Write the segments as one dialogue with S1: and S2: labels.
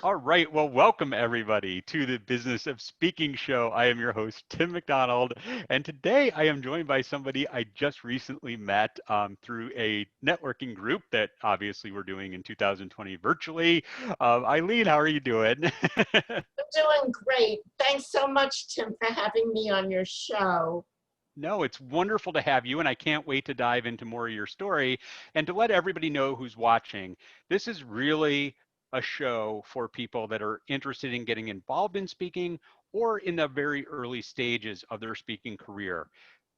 S1: All right. Well, welcome everybody to the Business of Speaking show. I am your host, Tim McDonald, and today I am joined by somebody I just recently met through a networking group that obviously we're doing in 2020 virtually. Eileen, how are you doing?
S2: I'm doing great. Thanks so much, Tim, for having me on your show.
S1: No, it's wonderful to have you, and I can't wait to dive into more of your story and to let everybody know who's watching. This is really a show for people that are interested in getting involved in speaking or in the very early stages of their speaking career.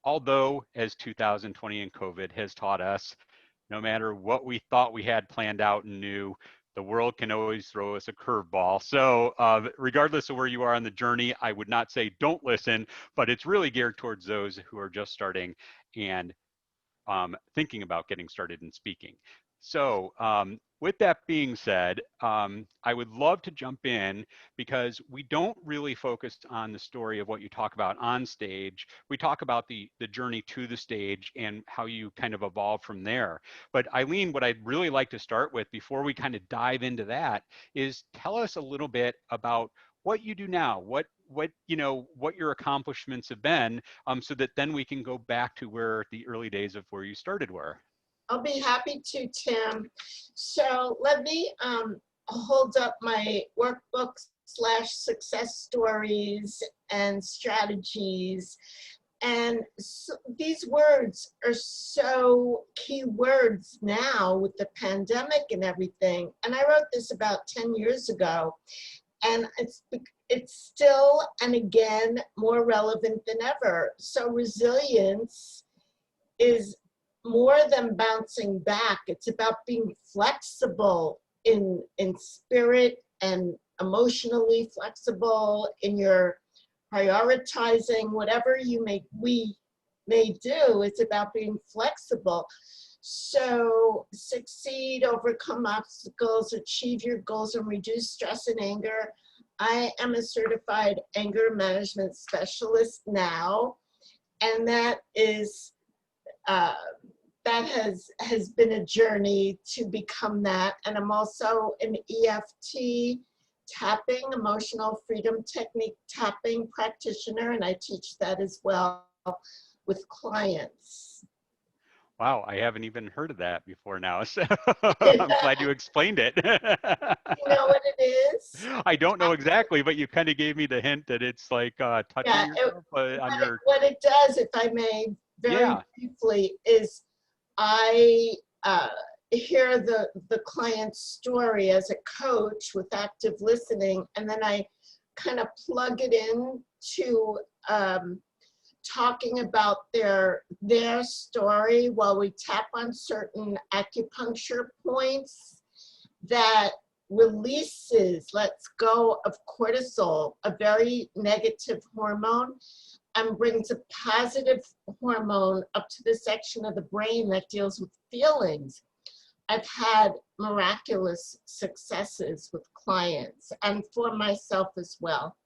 S1: Although, as 2020 and COVID has taught us, no matter what we thought we had planned out and knew, the world can always throw us a curveball. So, regardless of where you are on the journey, I would not say don't listen, but it's really geared towards those who are just starting and thinking about getting started in speaking. So, with that being said, I would love to jump in because we don't really focus on the story of what you talk about on stage. We talk about the journey to the stage and how you kind of evolve from there. But Eileen, what I'd really like to start with before we kind of dive into that is tell us a little bit about what you do now, what your accomplishments have been, so that then we can go back to where the early days of where you started were.
S2: I'll be happy to, Tim. So let me hold up my workbook/success stories and strategies. And so these words are so key words now with the pandemic and everything. And I wrote this about 10 years ago. And it's still and again more relevant than ever. So resilience is more than bouncing back. It's about being flexible in spirit and emotionally flexible in your prioritizing whatever we may do. It's about being flexible. So succeed, overcome obstacles, achieve your goals, and reduce stress and anger. I am a certified anger management specialist now, and that is uh, that has been a journey to become that. And I'm also an EFT tapping, emotional freedom technique tapping practitioner, and I teach that as well with clients.
S1: Wow, I haven't even heard of that before now, so
S2: You
S1: I'm glad you explained it.
S2: know what it is?
S1: I don't know exactly, but you kind of gave me the hint that it's like touching
S2: Yeah,
S1: yourself on your,
S2: what it does, if I may, very
S1: yeah.
S2: briefly, is I hear the client's story as a coach with active listening, and then I kind of plug it in to talking about their story while we tap on certain acupuncture points that releases, lets go of cortisol, a very negative hormone, and brings a positive hormone up to the section of the brain that deals with feelings. I've had miraculous successes with clients and for myself as well.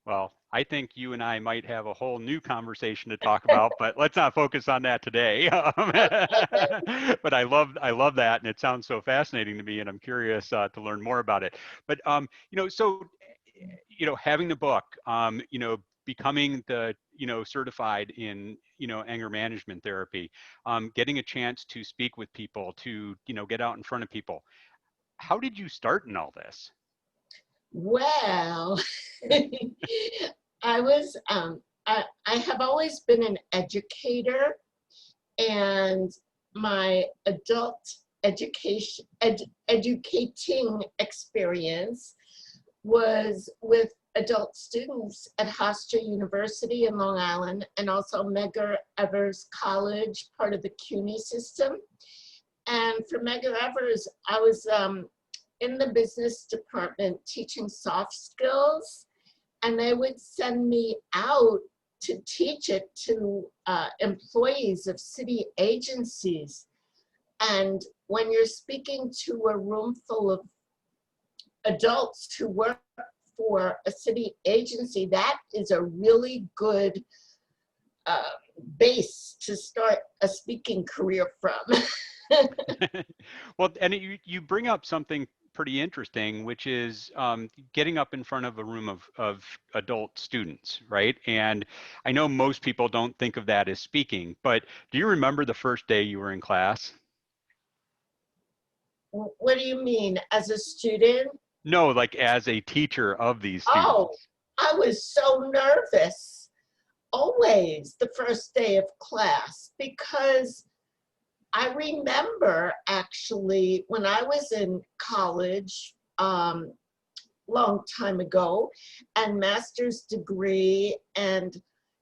S1: Well, I think you and I might have a whole new conversation to talk about, but let's not focus on that today. But I love that, and it sounds so fascinating to me, and I'm curious to learn more about it. But so having the book, becoming the certified in anger management therapy, getting a chance to speak with people, to get out in front of people. How did you start in all this?
S2: Well, I was I have always been an educator, and my adult educating experience was with adult students at Hofstra University in Long Island, and also Medgar Evers College, part of the CUNY system. And for Medgar Evers, I was in the business department teaching soft skills, and they would send me out to teach it to employees of city agencies. And when you're speaking to a room full of adults who work for a city agency, that is a really good uh, base to start a speaking career from.
S1: Well, and you bring up something pretty interesting, which is getting up in front of a room of adult students, right? And I know most people don't think of that as speaking, but do you remember the first day you were in class?
S2: What do you mean, as a student?
S1: No, like as a teacher of these
S2: Oh,
S1: students.
S2: I was so nervous, always the first day of class, because I remember actually when I was in college, long time ago, and master's degree, and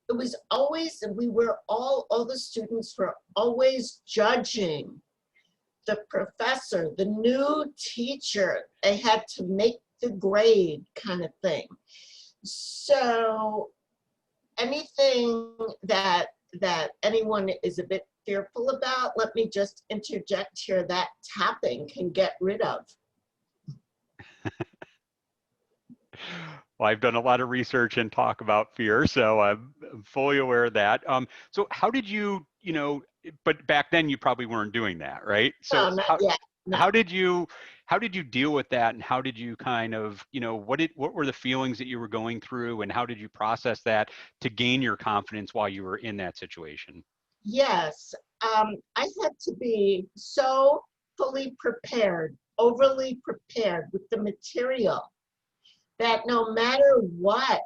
S2: it was always, we were all the students were always judging the professor, the new teacher. They had to make the grade kind of thing. So anything that anyone is a bit fearful about, let me just interject here, that tapping can get rid of.
S1: Well, I've done a lot of research and talk about fear, so I'm fully aware of that. So how did you, but back then you probably weren't doing that, right? So
S2: No, not yet. No.
S1: how did you how did you deal with that, and how did you kind of, what were the feelings that you were going through, and how did you process that to gain your confidence while you were in that situation?
S2: Yes, I had to be so fully prepared, overly prepared with the material that no matter what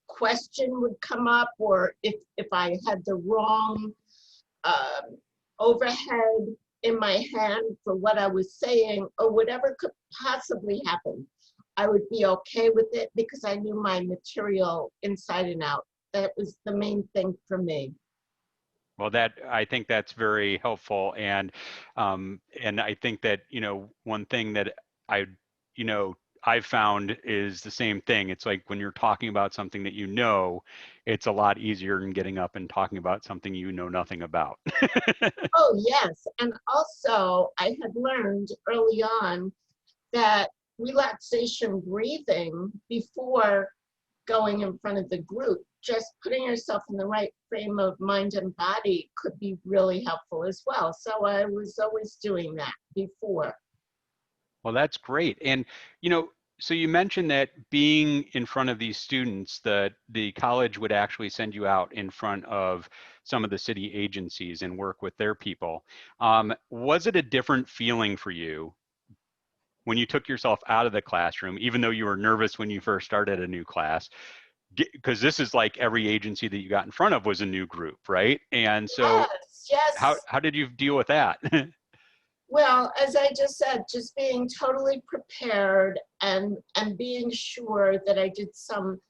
S2: question would come up, or if I had the wrong um, overhead in my hand for what I was saying, or whatever could possibly happen, I would be okay with it because I knew my material inside and out. That was the main thing for me.
S1: Well, I think that's very helpful, and I think that one thing that I you know I've found is the same thing. It's like when you're talking about something that it's a lot easier than getting up and talking about something you know nothing about.
S2: Oh, yes. And also, I had learned early on that relaxation breathing before going in front of the group, just putting yourself in the right frame of mind and body could be really helpful as well. So I was always doing that before.
S1: Well, that's great. And, you know, so you mentioned that being in front of these students, the college would actually send you out in front of some of the city agencies and work with their people. Was it a different feeling for you when you took yourself out of the classroom, even though you were nervous when you first started a new class? Because this is like every agency that you got in front of was a new group, right? And so
S2: Yes, yes.
S1: how did you deal with that?
S2: Well, as I just said, just being totally prepared and being sure that I did some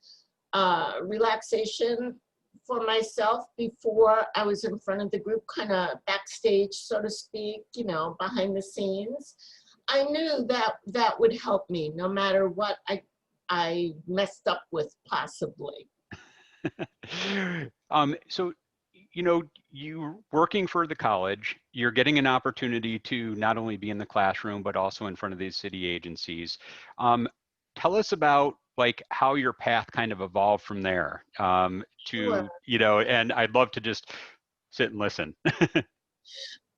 S2: relaxation for myself before I was in front of the group, kind of backstage, so to speak, behind the scenes. I knew that that would help me no matter what I messed up with possibly.
S1: So, you working for the college, you're getting an opportunity to not only be in the classroom, but also in front of these city agencies. Um, Tell us about like how your path kind of evolved from there
S2: Sure.
S1: and I'd love to just sit and listen.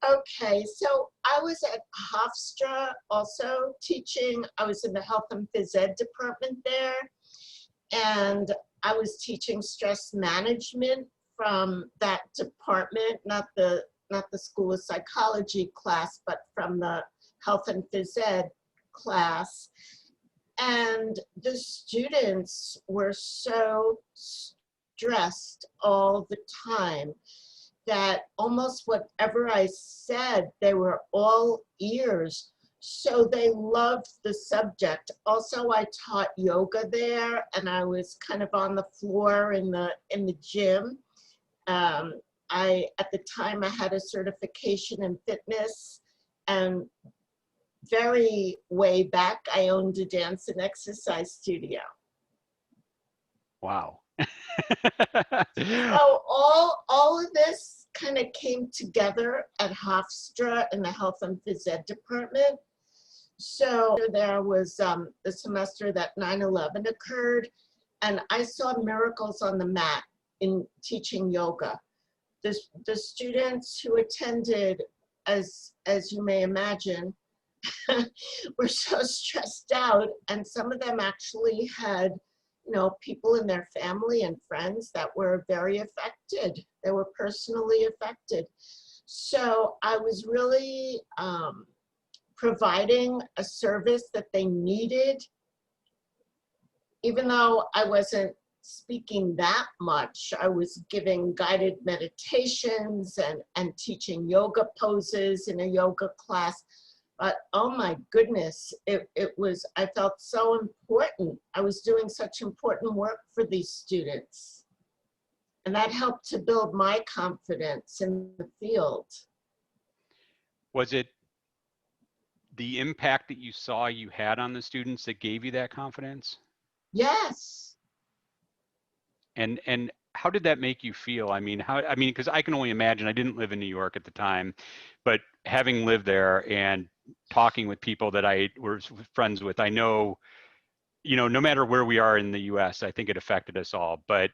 S2: Okay, so I was at Hofstra also teaching. I was in the health and phys ed department there, and I was teaching stress management from that department, not the School of Psychology class, but from the health and phys ed class. And the students were so stressed all the time that almost whatever I said, they were all ears. So they loved the subject. Also, I taught yoga there, and I was kind of on the floor in the gym. Um, at the time I had a certification in fitness, and very way back I owned a dance and exercise studio.
S1: Wow.
S2: So all of this kind of came together at Hofstra in the health and phys ed department. So there was the semester that 9/11 occurred, and I saw miracles on the mat in teaching yoga. The students who attended, as you may imagine, were so stressed out, and some of them actually had, you know, people in their family and friends that were very affected. They were personally affected. So I was really providing a service that they needed, even though I wasn't speaking that much. I was giving guided meditations and teaching yoga poses in a yoga class. But oh my goodness, it was, I felt so important. I was doing such important work for these students. And that helped to build my confidence in the field.
S1: Was it the impact that you saw you had on the students that gave you that confidence?
S2: Yes.
S1: And how did that make you feel? I mean, because I can only imagine, I didn't live in New York at the time, but having lived there and talking with people that I was friends with, I know, you know, no matter where we are in the US, I think it affected us all. But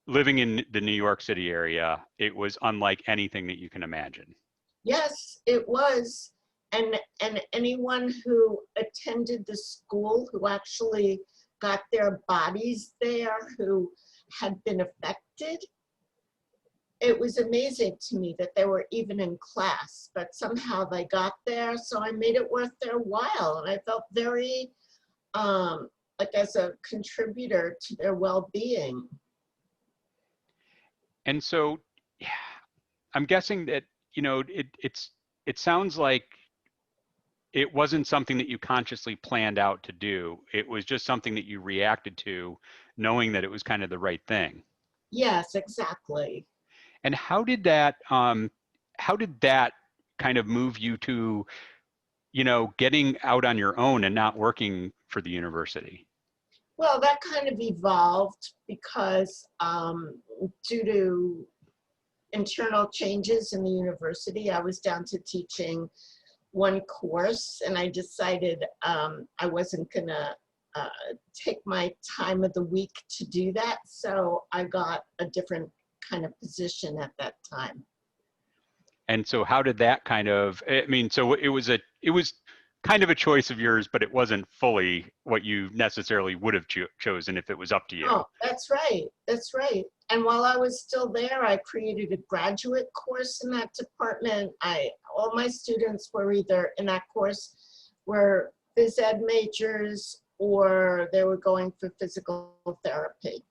S1: living in the New York City area, it was unlike anything that you can imagine.
S2: Yes, it was. And anyone who attended the school, who actually got their bodies there, who had been affected, it was amazing to me that they were even in class, but somehow they got there. So I made it worth their while. And I felt very, like as a contributor to their well-being.
S1: And so, yeah, I'm guessing that, you know, it sounds like it wasn't something that you consciously planned out to do. It was just something that you reacted to, knowing that it was kind of the right thing.
S2: Yes, exactly.
S1: And how did that kind of move you to, you know, getting out on your own and not working for the university?
S2: Well, that kind of evolved because due to internal changes in the university, I was down to teaching one course, and I decided I wasn't gonna take my time of the week to do that. So I got a different kind of position at that time.
S1: And so how did that kind of, I mean, so it was kind of a choice of yours, but it wasn't fully what you necessarily would have chosen if it was up to you.
S2: Oh, that's right. That's right. And while I was still there, I created a graduate course in that department. All my students were either in that course were phys ed majors or they were going for physical therapy.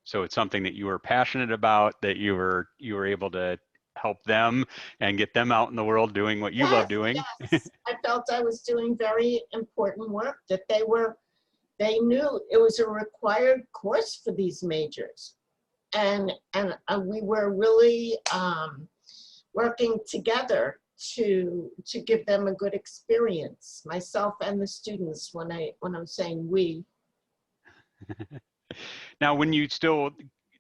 S1: So it's something that you were passionate about, that you were able to help them and get them out in the world doing what you love
S2: Yes,
S1: doing.
S2: yes. I felt I was doing very important work, that they knew it was a required course for these majors. And we were really working together to give them a good experience, myself and the students, when I'm saying we.
S1: Now, when you still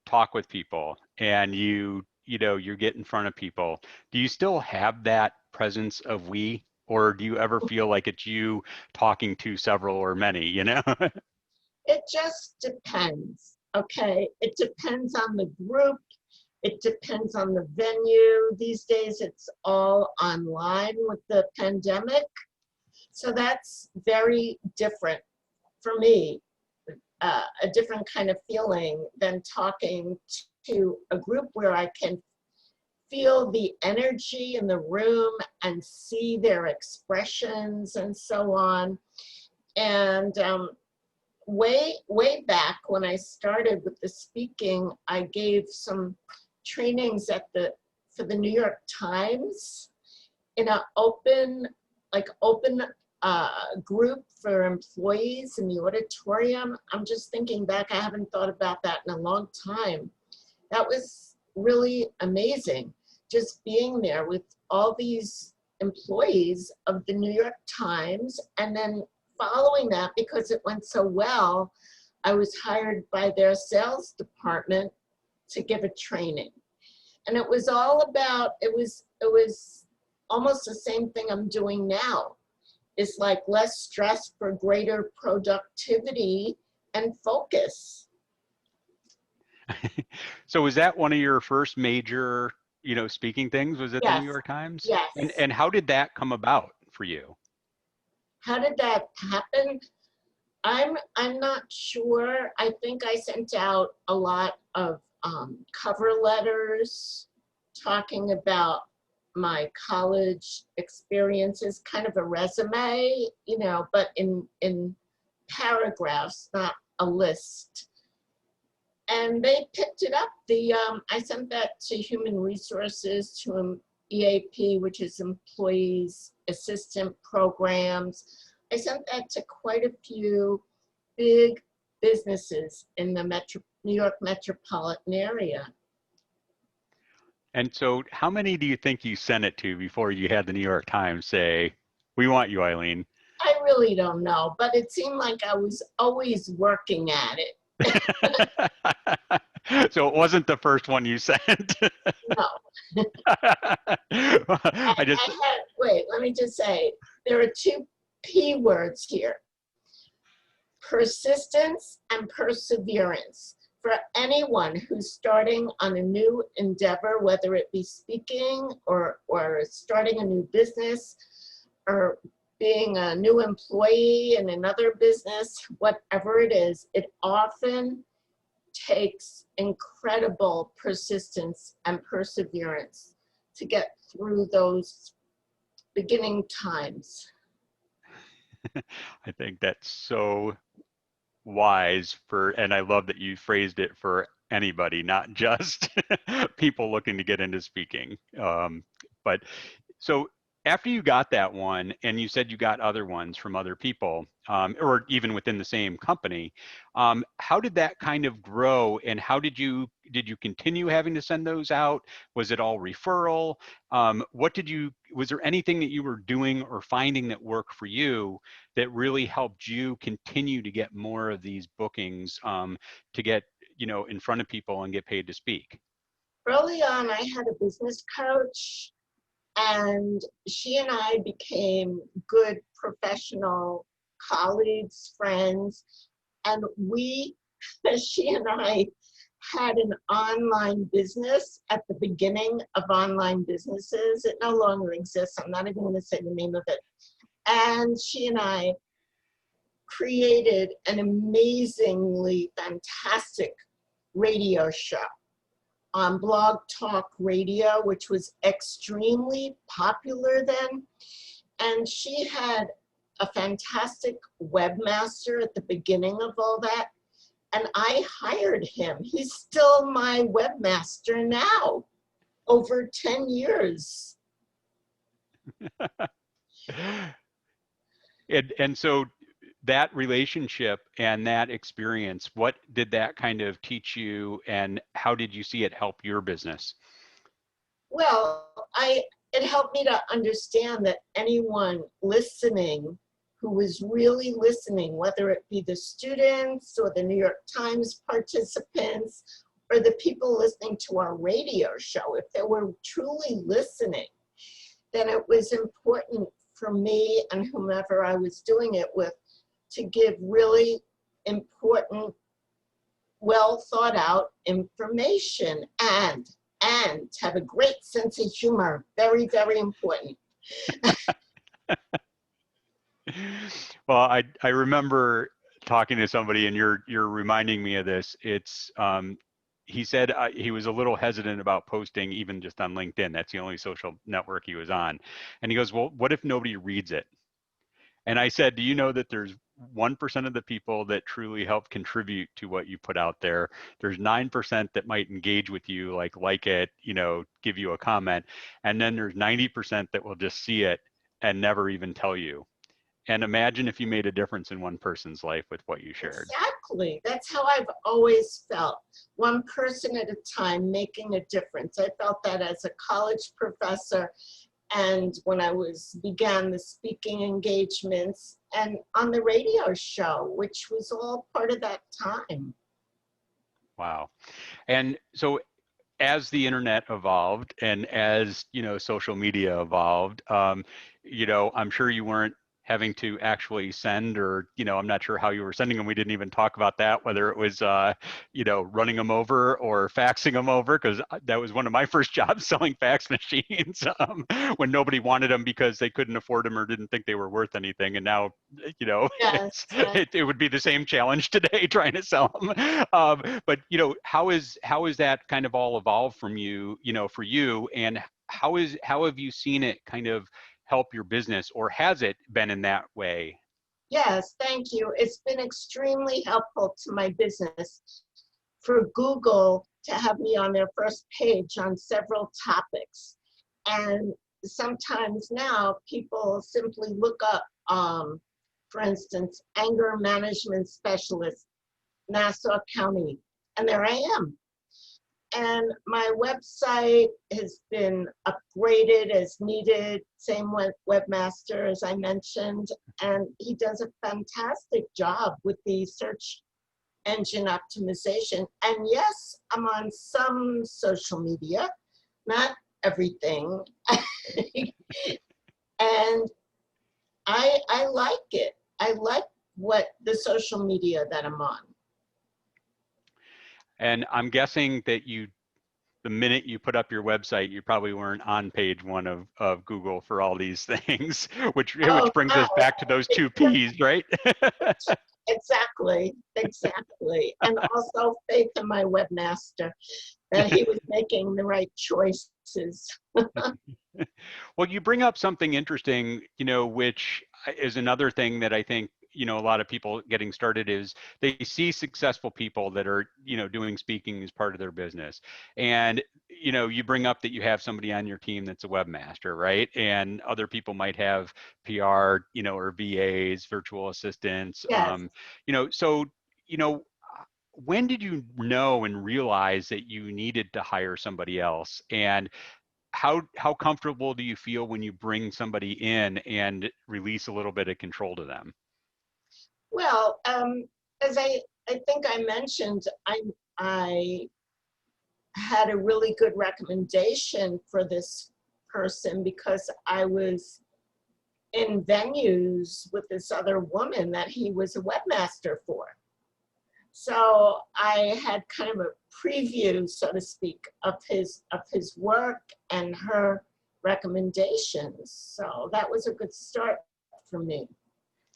S1: talk with people and you know, you get in front of people, do you still have that presence of we, or do you ever feel like it's you talking to several or many, you know?
S2: It just depends, okay? It depends on the group. It depends on the venue. These days, it's all online with the pandemic. So that's very different for me, a different kind of feeling than talking to a group where I can feel the energy in the room and see their expressions and so on. And way back when I started with the speaking, I gave some trainings for the New York Times in an open group for employees in the auditorium. I'm just thinking back, I haven't thought about that in a long time. That was really amazing, just being there with all these employees of the New York Times. And then following that, because it went so well, I was hired by their sales department to give a training. And it was all about, it was almost the same thing I'm doing now. It's like less stress for greater productivity and focus.
S1: So was that one of your first major speaking things was at the New
S2: Yes,
S1: York Times. And
S2: yes.
S1: and how did that come about for you?
S2: How did that happen? I'm not sure. I think I sent out a lot of cover letters talking about my college experiences, kind of a resume, but in paragraphs, not a list. And they picked it up. I sent that to Human Resources, to EAP, which is Employees Assistant Programs. I sent that to quite a few big businesses in the New York metropolitan area.
S1: And so how many do you think you sent it to before you had the New York Times say, "We want you, Eileen"?
S2: I really don't know, but it seemed like I was always working at it.
S1: So it wasn't the first one you sent.
S2: No.
S1: I just
S2: Wait, let me just say, there are two P words here: persistence and perseverance. For anyone who's starting on a new endeavor, whether it be speaking or starting a new business or being a new employee in another business, whatever it is, it often takes incredible persistence and perseverance to get through those beginning times.
S1: I think that's so wise and I love that you phrased it for anybody, not just people looking to get into speaking. But so after you got that one, and you said you got other ones from other people, or even within the same company, how did that kind of grow, and how did you continue having to send those out? Was it all referral? Was there anything that you were doing or finding that worked for you that really helped you continue to get more of these bookings, to get in front of people and get paid to speak?
S2: Early on, I had a business coach, and she and I became good professional colleagues, friends, and she and I had an online business at the beginning of online businesses. It no longer exists. I'm not even going to say the name of it. And she and I created an amazingly fantastic radio show on Blog Talk Radio, which was extremely popular then. And she had a fantastic webmaster at the beginning of all that. And I hired him. He's still my webmaster now, over 10 years.
S1: And so that relationship and that experience, what did that kind of teach you, and how did you see it help your business?
S2: Well, it helped me to understand that anyone listening who was really listening, whether it be the students or the New York Times participants or the people listening to our radio show, if they were truly listening, then it was important for me and whomever I was doing it with to give really important, well thought out information and have a great sense of humor. Very, very important.
S1: Well, I remember talking to somebody, and you're reminding me of this. He said he was a little hesitant about posting even just on LinkedIn. That's the only social network he was on. And he goes, "Well, what if nobody reads it?" And I said, "Do you know that there's 1% of the people that truly help contribute to what you put out there? There's 9% that might engage with you, like it, give you a comment. And then there's 90% that will just see it and never even tell you. And imagine if you made a difference in one person's life with what you shared."
S2: Exactly. That's how I've always felt. One person at a time making a difference. I felt that as a college professor and when I began the speaking engagements and on the radio show, which was all part of that time.
S1: Wow. And so as the internet evolved, and as social media evolved, I'm sure you weren't having to actually send, or, I'm not sure how you were sending them. We didn't even talk about that, whether it was, running them over or faxing them over, because that was one of my first jobs, selling fax machines, when nobody wanted them because they couldn't afford them or didn't think they were worth anything. And now,
S2: Yes, yes.
S1: it would be the same challenge today trying to sell them. But, how is that kind of all evolved from you, for you, and how have you seen it kind of help your business, or has it been in that way?
S2: Yes, thank you. It's been extremely helpful to my business for Google to have me on their first page on several topics. And sometimes now people simply look up, for instance, anger management specialist, Nassau County, and there I am. And my website has been upgraded as needed, same with webmaster as I mentioned, and he does a fantastic job with the search engine optimization. And yes, I'm on some social media, not everything. And I like it. I like what the social media that I'm on.
S1: And I'm guessing that the minute you put up your website, you probably weren't on page one of Google for all these things, which
S2: Oh,
S1: brings
S2: no.
S1: us back to those two P's, right?
S2: Exactly, exactly. And also faith in my webmaster that he was making the right choices.
S1: Well, you bring up something interesting, which is another thing that I think, a lot of people getting started is they see successful people that are, doing speaking as part of their business. And, you bring up that you have somebody on your team that's a webmaster, right? And other people might have PR, or VAs, virtual assistants,
S2: Yes.
S1: so, you know, when did you know and realize that you needed to hire somebody else? And how comfortable do you feel when you bring somebody in and release a little bit of control to them?
S2: Well, as I think I mentioned, I had a really good recommendation for this person because I was in venues with this other woman that he was a webmaster for. So I had kind of a preview, so to speak, of his work and her recommendations. So that was a good start for me.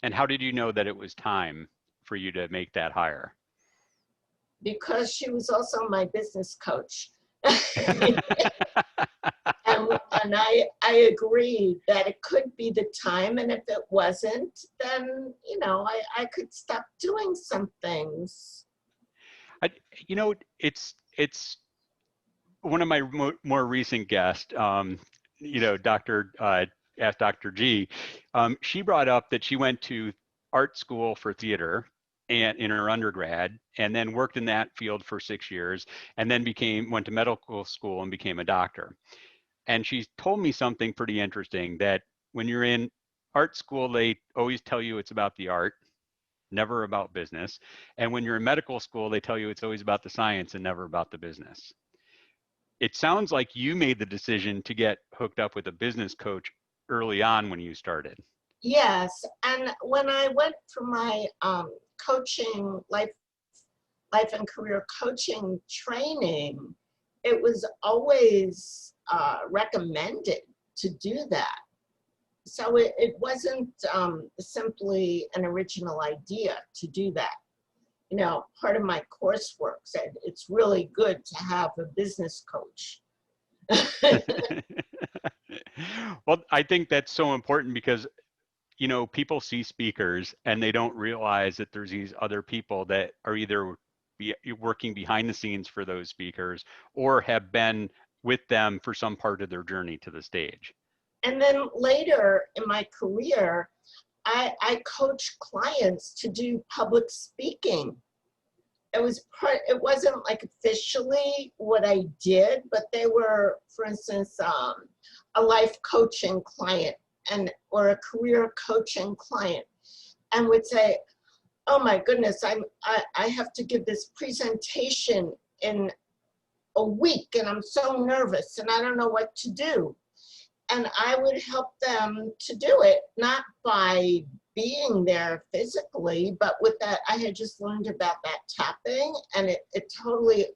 S1: And how did you know that it was time for you to make that hire?
S2: Because she was also my business coach. and I agreed that it could be the time, and if it wasn't, then I could stop doing some things.
S1: I, it's one of my more recent guests, Dr. Ask Dr. G. She brought up that she went to art school for theater and in her undergrad, and then worked in that field for 6 years, and then went to medical school and became a doctor. And she told me something pretty interesting, that when you're in art school, they always tell you it's about the art, never about business. And when you're in medical school, they tell you it's always about the science and never about the business. It sounds like you made the decision to get hooked up with a business coach early on when you started.
S2: Yes, and when I went for my coaching, life and career coaching training, it was always recommended to do that. So it wasn't simply an original idea to do that. Part of my coursework said it's really good to have a business coach.
S1: Well, I think that's so important because, people see speakers and they don't realize that there's these other people that are either working behind the scenes for those speakers or have been with them for some part of their journey to the stage.
S2: And then later in my career, I coached clients to do public speaking. It wasn't like officially what I did, but they were, for instance, a life coaching client or a career coaching client, and would say, oh my goodness, I have to give this presentation in a week and I'm so nervous and I don't know what to do. and I would help them to do it, not by being there physically, but with that, I had just learned about that tapping, and it totally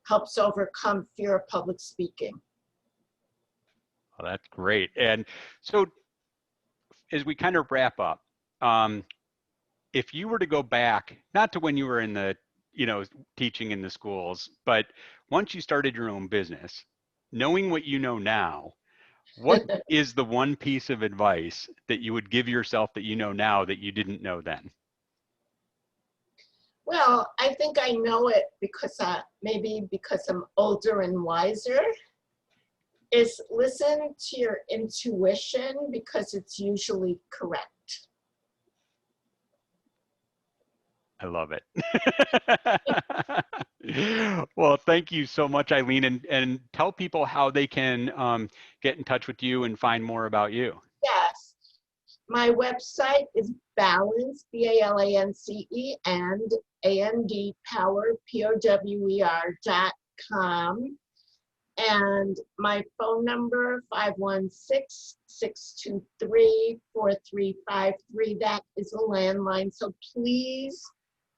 S2: helps overcome fear of public speaking.
S1: Well, that's great. And so as we kind of wrap up, um, if you were to go back, not to when you were in the, teaching in the schools, but once you started your own business, knowing what you know now, what is the one piece of advice that you would give yourself that you know now that you didn't know then?
S2: Well, I think I know it because maybe because I'm older and wiser, is listen to your intuition because it's usually correct.
S1: I love it. Well, thank you so much, Eileen, and tell people how they can get in touch with you and find more about you.
S2: Yes. My website is balance, BALANCE, and AND power, POWER.com. And my phone number, 516-623-4353. That is a landline. So please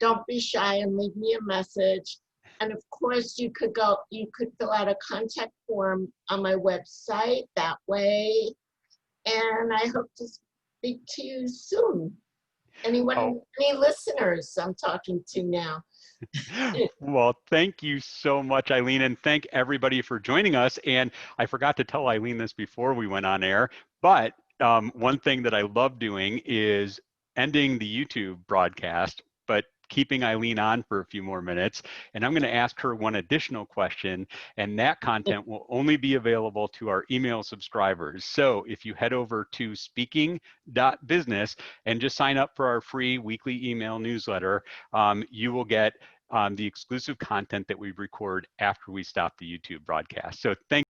S2: don't be shy and leave me a message. And of course, you could fill out a contact form on my website that way. And I hope to speak to you soon. Any
S1: Oh,
S2: listeners I'm talking to now?
S1: well, thank you so much, Eileen, and thank everybody for joining us. And I forgot to tell Eileen this before we went on air, but one thing that I love doing is ending the YouTube broadcast, but keeping Eileen on for a few more minutes. And I'm going to ask her one additional question, and that content will only be available to our email subscribers. So if you head over to speaking.business and just sign up for our free weekly email newsletter, you will get the exclusive content that we record after we stop the YouTube broadcast. So thank